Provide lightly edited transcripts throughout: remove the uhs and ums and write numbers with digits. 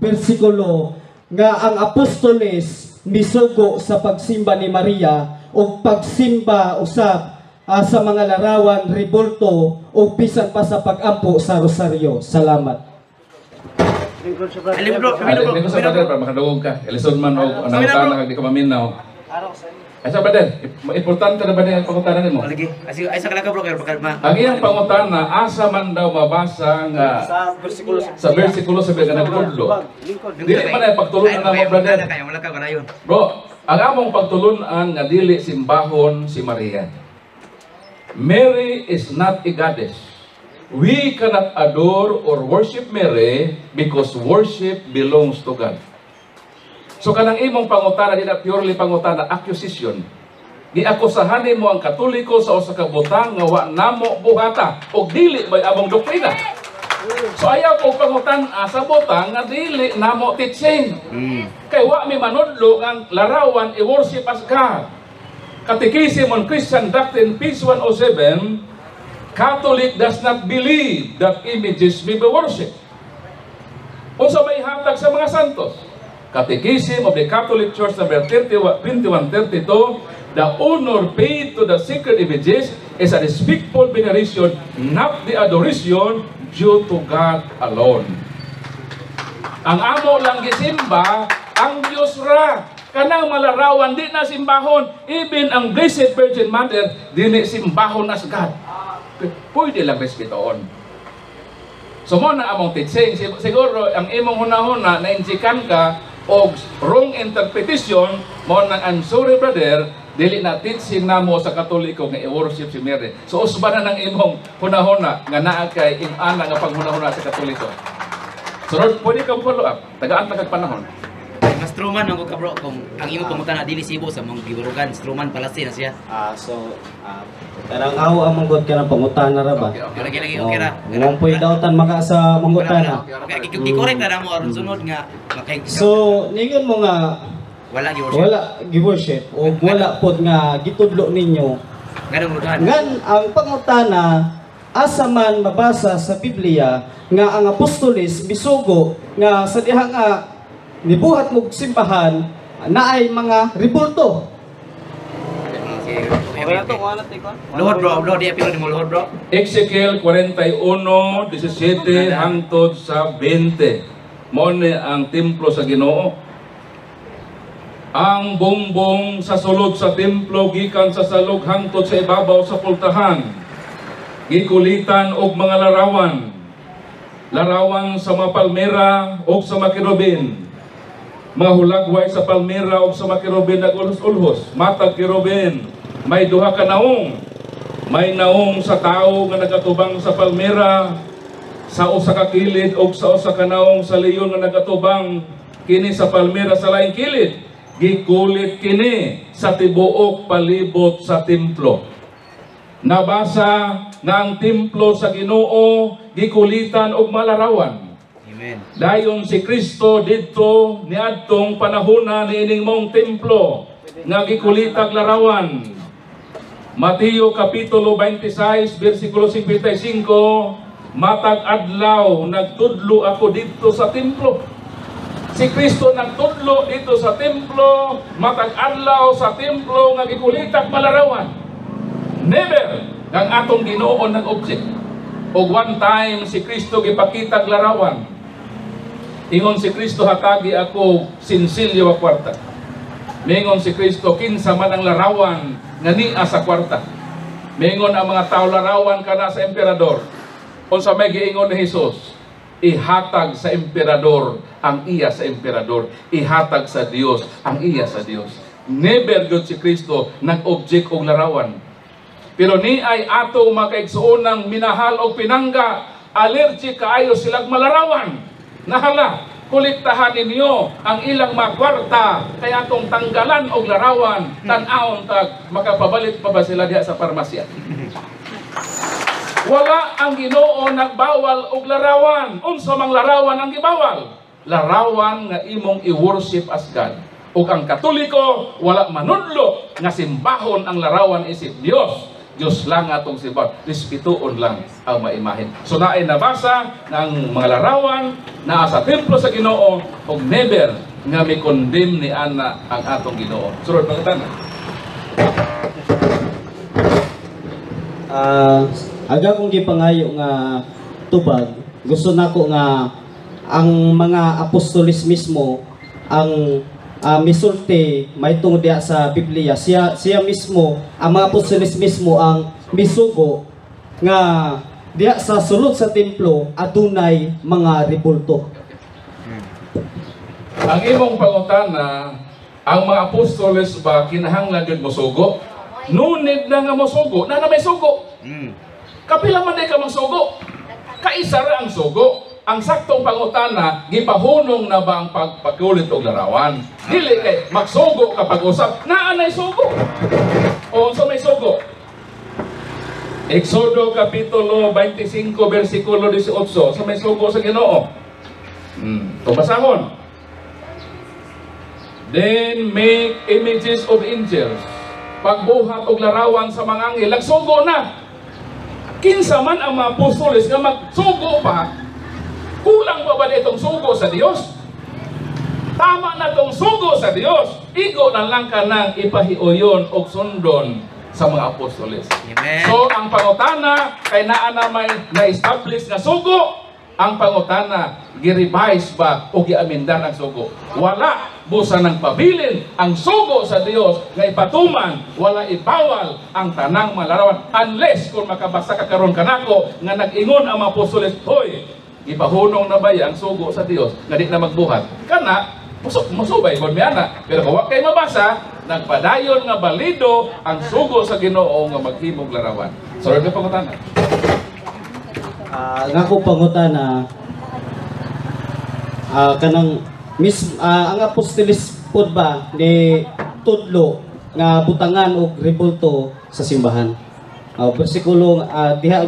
bersikulo nga ang apostoles misugo sa pagsimba ni Maria o pagsimba usab sa mga larawan, ribulto o bisan pa sa pag-ampo sa rosaryo. Salamat. Alim bro, Hindi ko sa brother para makadugog ka. Elison man o nangutan na di ka maminaw. Ay sa brother, importante na ba niya ang pangutanan mo? lagi. Ay sa kalaka bro, kaya bakal ma. Ang iyang pangutana, asa man daw mabasa nga sa versikulo sa nagtudlo. Dili man ay pagtulunan na mo brother. Wala ka kanayon. Bro, ang among pagtulunan nga dili simbahon si Maria. Mary is not a goddess. We cannot adore or worship Mary because worship belongs to God. So kanang imong pangutana, di na purely pangutana, accusation. Giakusahan mo ang Katoliko sa usa ka butang nga wa namo buhata o dili may among doktrina. So ayaw ko pangutan sa butang nga dili namo teaching. Kay wa mi manudlo ang larawan i-worship as God. Catechism on Christian Doctrine, page 107, Catholic does not believe that images may be worshipped. Unsa may hatag sa mga santos? Catechism of the Catholic Church number 2132, the honor paid to the sacred images is a respectful veneration, not the adoration due to God alone. Ang amo lang gisimba ang Diyos ra. Kanang malarawan di na simbahon, even ang Blessed Virgin Mother dili simbahon as God. Pwede lang respetoon. So mo na among teaching, siguro ang imong hunahuna na injikan ka og wrong interpretation mo nang I'm sorry brother, dili na teaching namo sa Katoliko nga i-worship si Mary. So usban na ng imong hunahuna nga naa kay imana nga panghunahuna sa Katoliko. Sunod, pwede kang follow up. Tagaan na kag panahon. Mas Truman ang ka bro kung ang imo pamutan na dili sibo sa mga giburugan, Truman palasi na siya. Karang ako ang manggod ka ng pangutana ra ba? Lagi okay ra. Ngong po'y dautan maka sa manggutana. Okay, gikorek na mo aron sunod nga makay. So, ningon mo nga wala gi-worship. wala gi-worship o wala pod nga gitudlo ninyo. Ganong lugar. Ngan ang pangutana asa man mabasa sa Biblia nga ang apostoles misugo nga sa diha nga nibuhat mog simbahan na ay mga ribulto. Luhod bro, di apilo ni mo luhod bro. Ezekiel 41:17 hangtod sa 20. Mo ni ang templo sa Ginoo. Ang bumbong sa sulod sa templo gikan sa salog hangtod sa ibabaw sa pultahan. Gikulitan og mga larawan. Larawan sa mga palmera og sa mga kerubin. Mga hulagway sa palmera o sa mga kerubin nag-ulhos-ulhos. Matag kerubin, may duha ka naong. May naong sa tao nga nagatubang sa palmera, sa usa ka kilid o sa usa ka naong sa leyon nga nagatubang kini sa palmera sa laing kilid. Gikulit kini sa tibuok palibot sa templo. Nabasa nga ang templo sa Ginoo gikulitan og malarawan. Amen. Dayon si Kristo didto niadtong panahona niining mong templo nga gikulitag larawan. Mateo kapitulo 26 bersikulo 55, matag adlaw nagtudlo ako didto sa templo. Si Kristo nagtudlo dito sa templo, matag adlaw sa templo nga gikulitag malarawan. Never kang atong Ginoo nag-object. Og one time si Kristo gipakitag larawan. Ingon si Kristo, hakagi ako sinsilyo wa kwarta. Mingon si Kristo, kinsa man ang larawan nga niya sa kwarta. Mingon ang mga tao larawan kana sa emperador. Unsa may giingon ni Jesus, ihatag sa emperador ang iya sa emperador, ihatag sa Dios ang iya sa Dios. Never gud si Kristo nag-object og larawan. Pero ni ay ato makaigsuonang minahal og pinangga, allergic kaayo silang malarawan. Nahala, kuliktahan ninyo ang ilang mga kwarta kaya atong tanggalan og larawan, tan-awon tag makapabalit pa ba sila diha sa parmasya. Wala ang Ginoo nagbawal og larawan. Unsa mang larawan ang gibawal? Larawan nga imong i-worship as God. Ug ang Katoliko wala manudlo nga simbahon ang larawan isip Dios. Diyos lang atong sibat, respetuon lang ang maimahin. So naay nabasa ng mga larawan na sa templo sa Ginoo og never nga may condemn ni ana ang atong Ginoo. Surod pangutana. Aga kong gipangayo nga tubag, gusto nako nga ang mga apostolis mismo ang misulti may tungod diha sa Biblia, siya mismo, ang mga apostolis mismo ang misugo nga diha sa sulod sa templo adunay mga rebulto. Ang imong pangutana, ang mga apostoles ba kinahanglan gyud mosugo? No need na nga mosugo, na may sugo. Kapila man day ka magsugo? Kaisa ra ang sugo. Ang saktong pangutana, gipahunong na ba ang pagpakulit og larawan? Dili kay magsugo kapag usap, naanay sugo. O so may sugo. Exodo Kapitulo 25, versikulo 18, so may sugo sa Ginoo. Basahon. Then make images of angels. Pagbuhat og larawan sa mga anghel, nagsugo na. Kinsa man ang mga apostoles nga magsugo pa, kulang pa ba itong sugo sa Dios? Tama na itong sugo sa Dios. Igo na lang ka nang ipahiuyon o sundon sa mga apostoles. Amen. So, ang pangutana, kay naa na may na-establish na sugo, ang pangutana, gi-revise ba o gi-amendar ang sugo? Wala. Busa ng pabilin ang sugo sa Dios nga ipatuman, wala ibawal ang tanang malarawan. Unless kung makabasa ka karon kanako nga nag-ingon ang mga apostoles, hoy, ipahunong na ba ang sugo sa Dios nga di na magbuhat? Kana, musubay mo ana. Pero kung kay mabasa, nagpadayon nga balido ang sugo sa Ginoo nga maghimog larawan. Sorry ka pangutana. Nga ko pangutana, kanang ang apostolis pod ba ni tudlo nga butangan og rebulto sa simbahan. Bersikulo diha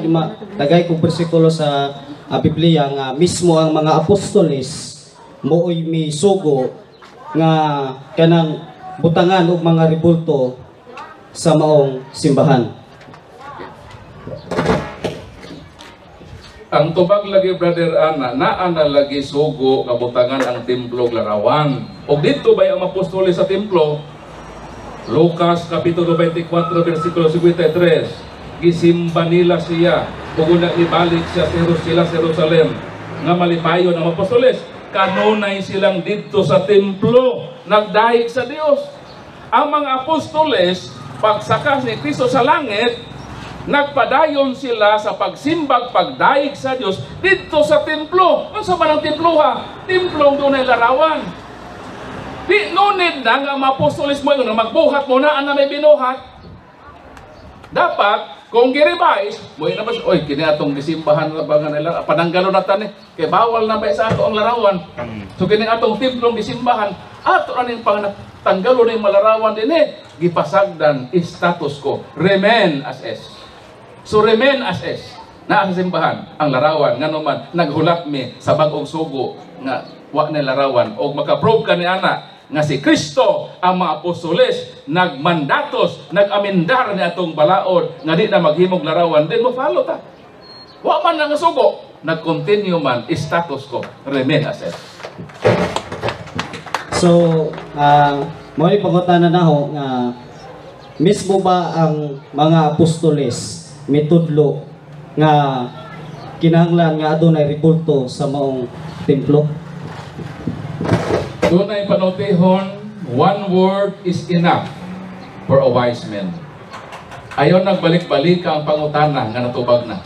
tagay kong bersikulo sa Biblia nga mismo ang mga apostolis mooy misugo nga kanang butangan og mga rebulto sa maong simbahan. Ang tubag lagi, Brother Ana, naa na lagi sugo nga butangan ang templo larawan. O dito ba ang apostoles sa templo? Lucas Kapitulo 24, versikulo 53. Gisimba nila siya, ug ibalik siya sa Jerusalem, nga malipayon ang apostoles. Kanunay silang dito sa templo, nagdahig sa Dios. Ang mga apostoles, pagsakas ni Kristo sa langit, nagpadayon sila sa pagsimbag, pagdaig sa Dios dito sa templo. Ano sa manang templo ha? Templong doon ay larawan. Di nunid na nga mga apostolis mo yun, magbuhat mo na ang may binuhat. Dapat, kung gi-revise, mo yun naman, oy, kini atong gisimbahan na ba nga nila, pananggalo na tani, kay bawal na ba sa ato ang larawan. So kini atong templong gisimbahan, ato na yung pangatanggalo na yung malarawan din gipasagdan status ko, remain as is. So remain as is, na sa simbahan, ang larawan, nga naman, naghulat mi sa bagong sugo, nga wa na larawan, o makaprove ka ni ana, nga si Kristo, ang mga apostoles, nagmandatos, nagamendar ni atong balaod, nga di na maghimog larawan, din mo follow ta. Wa man na nga sugo, nag-continue man, status ko, remain as is. So, mao ni pangutana naho nga mismo ba ang mga apostoles mitudlo nga kinahanglan nga adunay rebulto sa maong templo? Doon ay panutihon, one word is enough for a wise man. Ayon nagbalik-balik ang pangutana nga natubag na.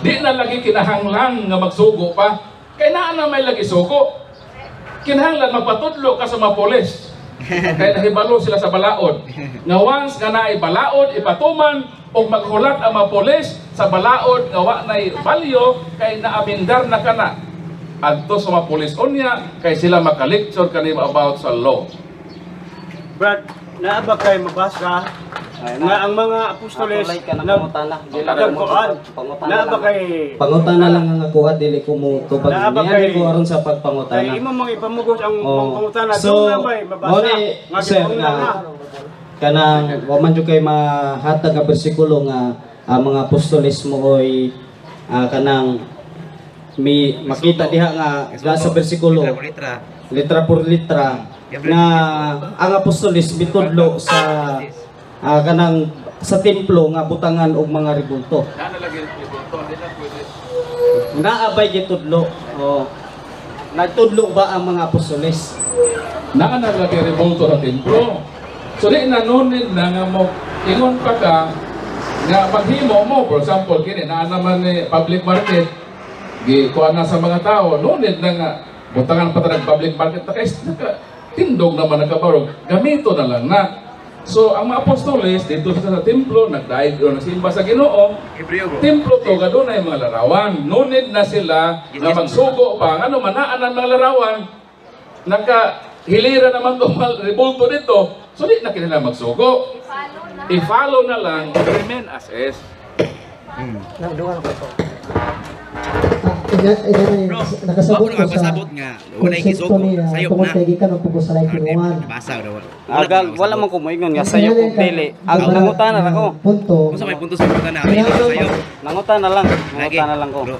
Di na lagi kinahanglan nga magsugo pa. Kaya na may lagi sugo. Kinahanglan magpatudlo ka sa mga polis. Kaya nahibalo sila sa balaod. Nga once nga naay balaod, ipatuman, o maghulat ang mga polis sa balaod, nga wa na'y balyo, kay naamindar na kana. Adto sa mga polis unya, kay sila makalecture kanimo about sa law. Brad, naa ba kay mabasa nga ang mga apostoles nagkuan? Naa ba kay Pangutana lang ang akuha dili ko mo tubag niya ko aron sa pagpangutana. kay imo mga ipamugos ang pangutana So, doon na ba mabasa sir, kanang wa man jud kay mahatag nga bersikulo nga ang mga apostoles mo oy kanang makita diha nga sa bersikulo Litra. litra por litra na ang apostoles mitudlo sa kanang sa templo nga butangan og mga rebulto. Naabay gitudlo. Oh. Nagtudlo ba ang mga apostoles? Nakalagay rebulto sa templo. So di nanunid na nga mo ingon pa ka nga paghimo mo, for example kini naa naman ni public market kuha na sa mga tao, nunid na nga butangan pa ta public market na kay tindog naman nakabarog, gamito na lang na. So ang mga apostoles dito sa templo nagdaig o nagsimba sa Ginoo. Templo to gadunay mga larawan. Nunid na sila na magsugo pa ano manaan ang mga larawan. Hilira naman to rebulto dito. So di na kinila magsugo. I-follow na lang, remain as is. Bro, nakasabot ako ko sa nagpasabot nga wala konsepto gisugo niya sayop tungkol na. kay gikan og tungkol sa kinuan. Basa daw. Agal, wala man ko moingon nga sayo kung dili. Ang nangutanan ako. Punto. Kung sa may punto sa punta na, ay sayop. Nangutan na lang ko. Bro.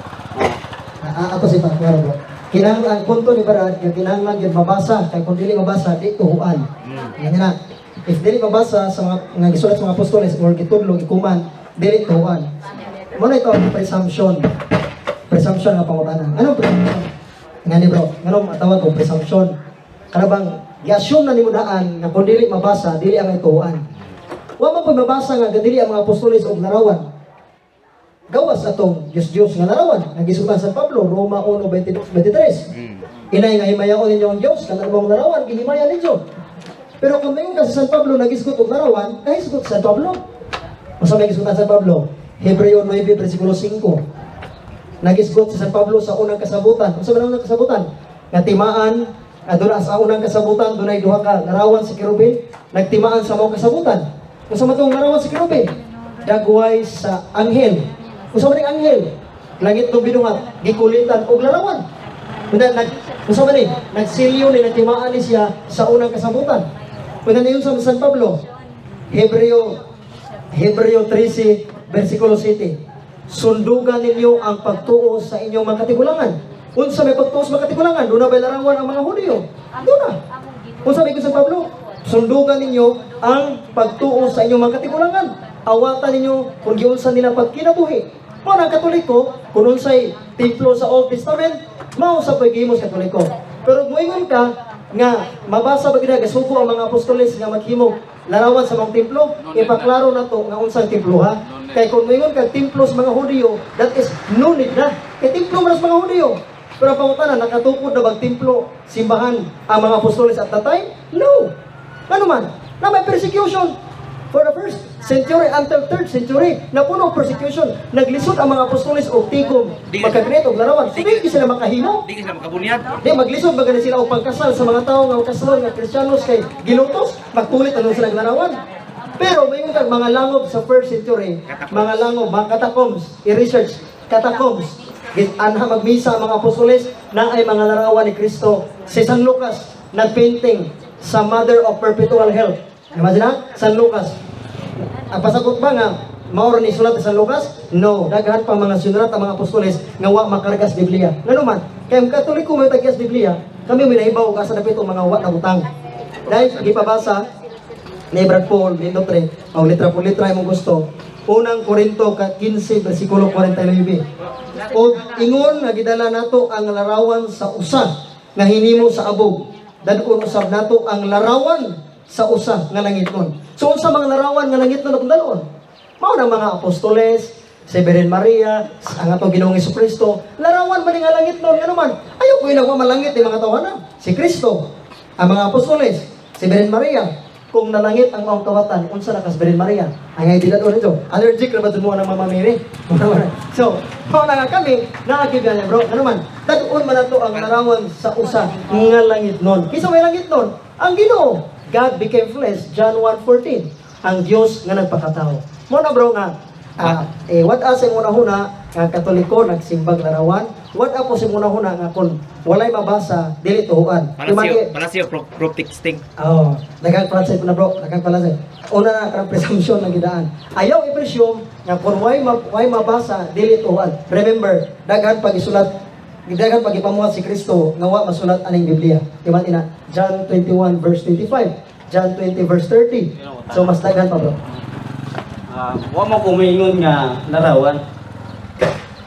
Ako si Pakwaro bro. Kinahanglan ang punto ni Barad nga kinahanglan gyud mabasa kay kung dili mabasa di tuhuan. Yan na. If dili mabasa sa mga nga gisulat sa mga apostoles or gitudlo gikuman dili tuhuan. Mo na ito ang presumption. Presumption nga pangutana. Anong presumption? Ngani bro, nganong matawag ko presumption. Kana bang gi-assume na nimo daan nga kung dili mabasa dili ang ituhuan. Wa man pud mabasa nga dili ang mga apostoles og larawan. Gawas atong Diyos nga larawan. Nagisulat sa Pablo, Roma 1:23. Inay nga himayaon ninyo ang Diyos, kanang mong larawan, gihimayan ninyo. Pero kung mayon ka sa San Pablo, nagisgot og larawan, nagisgot sa San Pablo. Masa may gisulat sa Pablo? Hebreo 9:5. Nagisgot sa San Pablo sa unang kasabutan. Unsa man ang unang kasabutan? Nga timaan, aduna sa unang kasabutan, dunay duha ka larawan sa kerubin, nagtimaan sa mga kasabutan. Unsa man tong larawan sa kerubin? Dagway sa anghel. Unsa man ang anghel? Langit no binuhat, gikulitan og larawan. Unsa man ni? Nagsilyo ni nagtimaan ni siya sa unang kasabutan. Kuna niyon sa San Pablo, Hebreo 13:7. Sundugan ninyo ang pagtuo sa inyong mga katigulangan. Unsa may pagtuo sa mga katigulangan? Doon na ba larawan ang mga Hudyo? Doon na. Unsa may San Pablo? Sundugan ninyo ang pagtuo sa inyong mga katigulangan. Awatan ninyo kung giunsa nila pagkinabuhi. Mao ang Katoliko, kung unsay templo sa Old Testament, mao sa paghimo sa Katoliko. Pero moingon ka nga mabasa ba gid gasugo ang mga apostoles nga maghimo larawan sa mga templo, ipaklaro na to nga unsang templo ha. Kay kung moingon ka templo sa mga Hudyo, that is no need na. Kay templo man sa mga Hudyo. Pero ang pangutana, nakatukod na bang templo, simbahan ang mga apostoles at that time? No. Ano man? Na may persecution. For the first century until 3rd century, napuno persecution. Naglisod ang mga apostoles o tigom, magkagreto og larawan. So, di sila makahimo. Di sila makabunyag. Di maglisod ba sila o pagkasal sa mga tao nga kasalon nga Kristiyanos kay gilutos, magtulit ano sila larawan. Pero may mga langob sa 1st century, mga langob, mga catacombs, i-research catacombs. Anha magmisa ang mga apostoles na ay mga larawan ni Kristo. Si San Lucas nagpainting sa Mother of Perpetual Health. Imagine na? San Lucas. Ang pasagot ba nga maoro ni sulat sa San Lucas? No, daghan pa mga sinulat ang mga apostoles nga wa makargas Biblia. Ngano man? Kay ang Katoliko may tagyas Biblia, kami minahibaw og asa dapit mga wa na utang. Dahil gipabasa ni Brad Paul Mindotre, o litra por litra imong gusto. Unang Korinto 15 bersikulo 49. O ingon nga gidala nato ang larawan sa usa nga hinimo sa abog. Dadon usab nato ang larawan sa usa nga langitnon. So unsa mga larawan nga langitnon atong dalon? Mao nang mga apostoles, si Virgen Maria, ang atong Ginoong Jesucristo, larawan man nga langitnon ngano man. Ayo ko ilang malangit ni mga tawanan. Si Kristo, ang mga apostoles, si Virgen Maria, kung nalangit ang maong kawatan, unsa na kas Virgen Maria? Ay dila do nito. Allergic ra ba mo ng Mama Mary? So, mao na nga kami naagigan bro. Ano man? Dadon man nato ang larawan sa usa nga langitnon. Kisa may langitnon, ang Ginoo God became flesh, John 1:14. Ang Dios nga nagpakatao. Mo na bro nga, What as yung una-huna nga Katoliko nagsimbag larawan, what po si una-huna nga kung walay mabasa dili tuhuan. Palasyo proof texting. Daghang palasay po na bro, daghang palasay. Una na kanang presumption na gidaan. Ayaw i-presume nga kung way mabasa dili tuhuan. Remember, daghan pag isulat, daghan pag ipamuhat si Kristo nga wa masulat aning Biblia. Diba ina? John 21 verse 25, John 20 verse 30. So mas daghan pa bro. Wa mo kumingon nga larawan.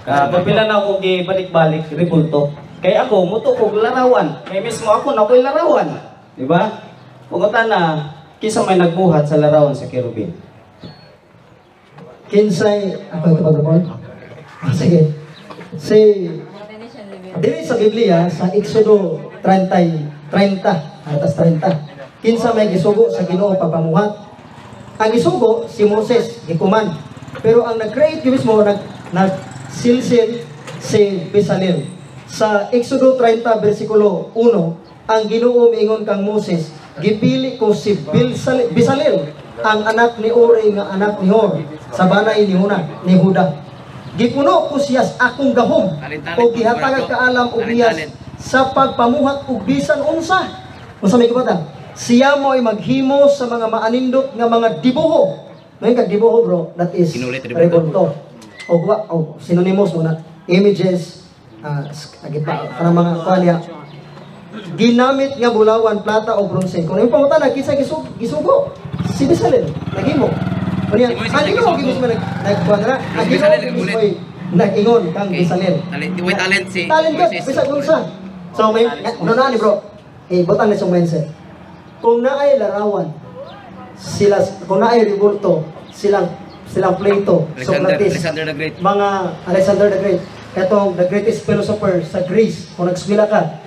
Pagpila na ako gibalik-balik ribulto. Kay ako muto kog larawan. Kay mismo ako na ko'y larawan, di ba? Pugutan na kisa may nagbuhat sa larawan sa kerubin. Kinsay ako ito pagkakon? Sige. Dili sa Biblia sa Exodo 30 atas 30. Kinsa may gisugo sa Ginoo pagpamuhat. Ang gisugo si Moses gikuman. Pero ang nag-create mismo nagsilsil si Bezalel. Sa Exodo 30 versikulo 1, ang Ginoo miingon kang Moses, gipili ko si Bezalel, ang anak ni Uri nga anak ni Hur, sa banay ni Huda. Gipuno ko siya sa akong gahom o gihatagag kaalam og biyas sa pagpamuhat og bisan unsa. Unsa may kabata? Siya mo ay maghimo sa mga maanindot nga mga dibuho. Ngayon kag dibuho bro, that is rebulto. O synonymous mo na images, kanang mga kwalya. Ginamit nga bulawan, plata o bronze. Kung yung pangutan na, kisa gisugo. Si Bezalel, naghimo. Kanya, ang Ginoo gibis mo nagkuadra, ang Ginoo gibis mo nag-ingon kang Bezalel. Talent si Talent ka, bisag unsa. So may ano na ni bro? Butang na sa mindset. Kung naay larawan, kung naay rebulto, silang Plato, Socrates, Alexander the Great. mga Alexander the Great, katong the greatest philosopher sa Greece, kung nagskwela ka,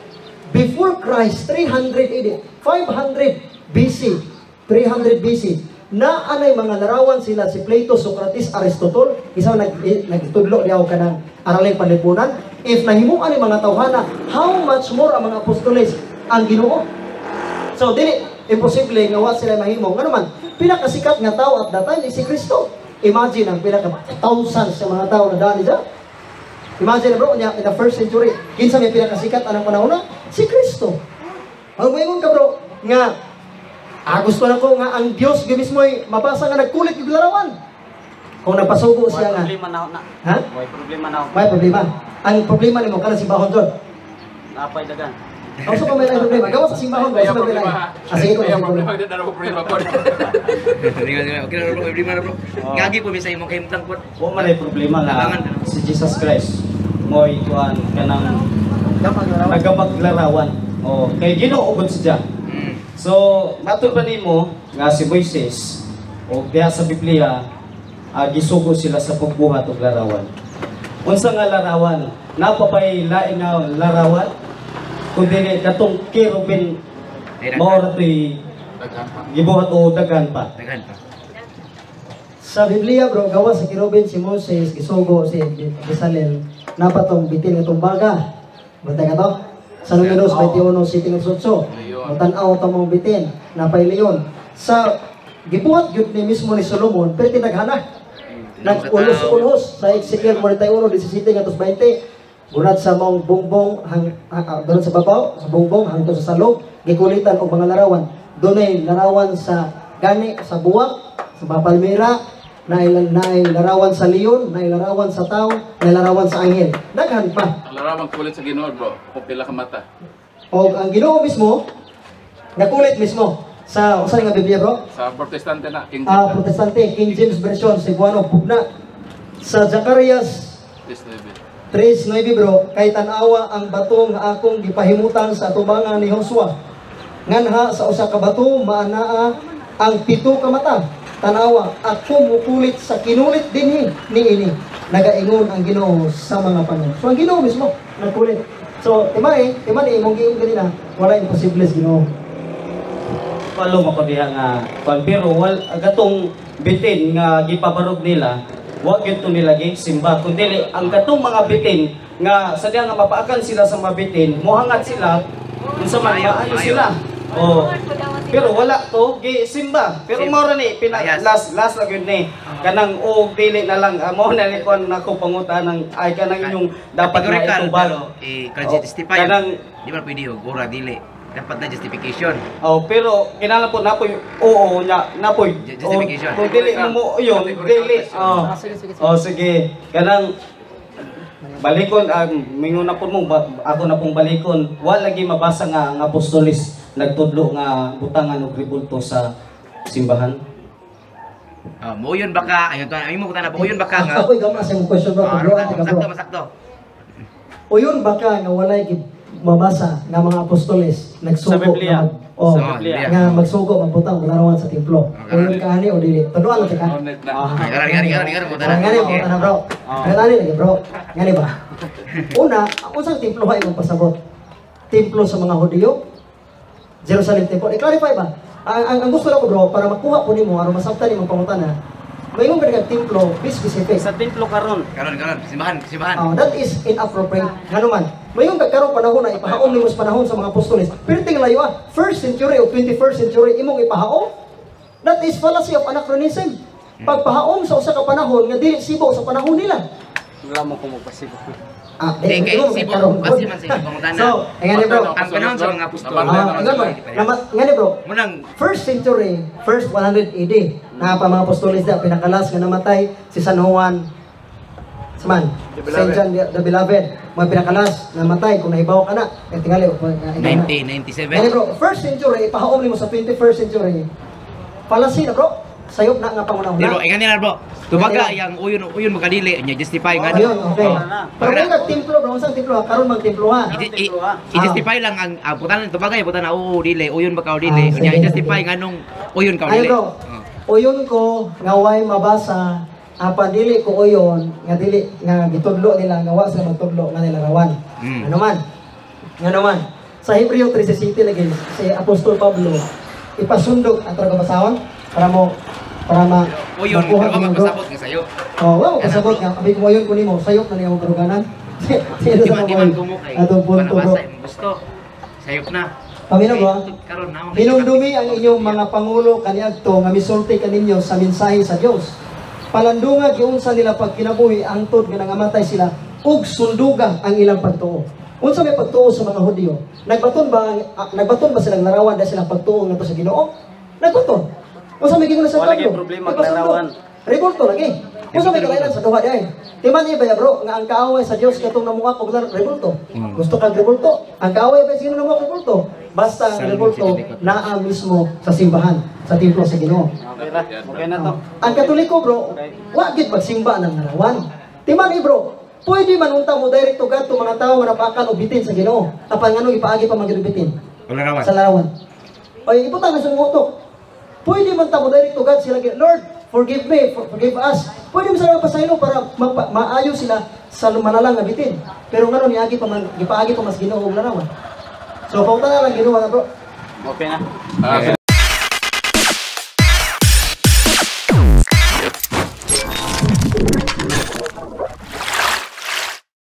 before Christ, 300 AD, 500 BC, 300 BC, na anay mga larawan sila si Plato, Socrates, Aristotle, isang nagtudlo niya ka ng araling panlipunan. If nahimuan ang mga tawhana, how much more ang mga apostoles ang Ginoo? So, dili, imposible nga wa sila mahimo. Nga naman, pinakasikat nga tao at that time is si Kristo. Imagine ang pinaka-thousands sa mga tao na daan niya. Imagine bro, in the first century, kinsa may pinakasikat anong panahon na? Si Kristo. Ang mayon ka bro, nga, gusto na ko nga ang Diyos gabis mo ay mabasa nga nagkulit yung larawan. Kung nagpasugo siya nga. May problema na. Ha? May problema na. May problema. Ang problema ni mo, kana si Bahon John. Napay dagan. Ang so pa may problema. Gawa sa simbahon, gawa sa problema. Sige ko, sige ko. Problema na bro. Gagi po bisa imong kahimtang po. Wa man ay problema nga si Jesus Christ mo'y kuan kanang nagapaglarawan. Kay Ginoo gud siya. So, matud pa nimo nga si Moises o diha sa Biblia gisugo sila sa pagbuhat og larawan. Unsa nga larawan? Napapay lain nga larawan kundi katong kerubin mao ra toy gibuhat o daghan pa. Daghan pa. Sa Biblia bro, gawa sa kirubin si Moses, gisugo si Bezalel, napatong bitin itong baga. Bantay ka to? Sa Números 21:7-8. Tanaw ta mong bitin, napay leon. Sa gibuhat gyud ni mismo ni Solomon, pero tinaghana. Nag-ulos-ulos sa Ezekiel 41:17-20. Bunad sa mong bongbong doon sa babaw, sa bongbong hangtod sa salog, gikulitan og mga larawan. Dunay larawan sa gani, sa buwak, sa mga palmera, naay larawan sa leon, naay larawan sa tao, naay larawan sa anghel. Daghan pa. Ang larawan kulit sa Ginoo bro, pupila ka mata. O ang Ginoo mismo, nakulit mismo sa usa nga Biblia bro? Sa Protestante na, King James. Protestante, King James Version, Cebuano, Pugna. Sa Zacarias 3:9 bro, kay tanawa ang bato nga akong gipahimutan sa atubangan ni Joshua. Nganha sa usa ka bato maanaa ang 7 ka mata. Tanawa, ako mukulit sa kinulit dinhi niini. Nagaingon ang Ginoo sa mga panahon. So ang Ginoo mismo nagkulit. So imani imong giingon kanina, wala imposible sa Ginoo. Palo mako diha nga pero agatong bitin nga gipabarog nila, wa gyud to nila simba kundi ang katong mga bitin nga sadya nga mapaakan sila sa mga bitin, mohangat sila unsa man maayo sila. Pero wala to gisimba. Pero Sim- mao ra ni pina Ayas. last ra gyud ni. Kanang og dili na lang mo na ni kon nako pangutanang ay kanang inyong dapat na Categorical, itubag. pero i justify. Kanang Di ba pwede yung ura dili. Dapat na justification. oh, pero kinahanglan po napoy oo nya napoy Justification. Kung dili mo yun, dili. Oh, sige. Kanang balikon mingon na po mo ako na pong balikon. Wa lagi mabasa nga ang apostolis nagtudlo nga butangan og rebulto sa simbahan. Mo yun baka, ay mo kuta na mo yun baka nga. Ako'y gamas yung question bro. Bro, Masakto, masakto. O yun baka nga walay gid mabasa nga mga apostoles nagsugo Sa Biblia. Sa Biblia. nga magsugo magbutang larawan sa templo. O yun kaani o dili. Tuduan lang ka. Gani mo Parang ngani mo na bro. Ngani lagi bro. Ngani ba? Una, unsang templo ay mong pasabot? Templo sa mga Hudiyo? Jerusalem Temple. I-clarify ba? Ang gusto lang ko bro, para makuha po nimo aron masabtan imong pangutana. Mayong ka templo, be specific. Sa templo karon. Karon, simbahan. That is inappropriate. Nga naman, mayong karong panahon na ipahaom nimo sa panahon sa mga apostoles. Pero tingnan layo first century o 21st century imong ipahaom. That is fallacy of anachronism. Pagpahaom sa usa ka panahon nga dili sibo sa panahon nila. Wala mo ko magpasibo. Kay Sibo, basi man sa pangutana. So, ngani bro. Ang panahon sa mga apostol. Ngani bro. Munang First century, first 100 AD, na pa mga apostoles na pinakalas nga namatay si San Juan Saman, Saint John the Beloved, mga pinakalas namatay kung nahibaw ka na. Eh tingali 1997. Ngani bro, first century ipahaom nimo sa 21st century. Fallacy na bro. Sayop na nga pangunahon. Pero ingani na bro. Tubaga yang uyon makadili nya justify nga. Ayun, okay. Pero kung nag-templo bro, saan templo ha? Karon mag-templo ha. I-justify lang ang putan tubaga putan na dili uyon ba ka dili. sige, Nya i-justify nga nung uyon ka Ay dili. bro, uyon ko nga way mabasa apa dili ko uyon nga dili nga gitudlo nila nga wa sila magtudlo nga nila rawan. Ano man? Nga naman. Sa Hebreo 13:7 lagi si Apostol Pablo ipasundog ang tragabasahon para Uyon makuha pero niyo, bro. magpasabot nga sayo. Oh, wa mo kasabot nga abi ko uyon kunin mo sayop na niya ang karuganan. Sino Di sa man mga kumukay. atong punto bro. Panabasa imong gusto. Sayop na. Pamino ba? Karon na Hinumdumi ang inyong mga pangulo kaniadto nga misulti kaninyo sa mensahe sa Dios. Palandunga giunsa nila pag kinabuhi angtod nga nangamatay sila ug sunduga ang ilang pagtuo. Unsa may pagtuo sa mga Hudiyo? Nagbaton ba silang larawan dahil silang pagtuo ngadto sa Ginoo? Nagbaton. Unsa may gingon sa Wala gyud Pablo? problema Nagpasundo. larawan. Revolto lagi. Unsa may kalainan sa duha diay? Timan ni ba bro nga ang kaaway sa Dios katong namuha og revolto. Gusto kang revolto? Ang kaaway ba sino namuha revolto? Basta ang revolto naa mismo sa simbahan, sa templo sa Ginoo. Okay ra. Okay na to. Ang Katoliko bro, wa gid magsimba ng larawan. Timan ni bro, pwede man unta mo direct to God to mga tawo nga napakan og bitin sa Ginoo. Apan ngano ipaagi pa magid bitin Wala rawan. sa larawan. Oy, ibutang na sa utok. Pwede man ta mo direct to God sila, Lord, forgive me, forgive us. Pwede mo sila magpasaylo para maayo sila sa manalang nga bitin. Pero ngano niagi pa man ipaagi pa mas Ginoo og larawan. So pauta na lang Ginoo nga bro. Okay na.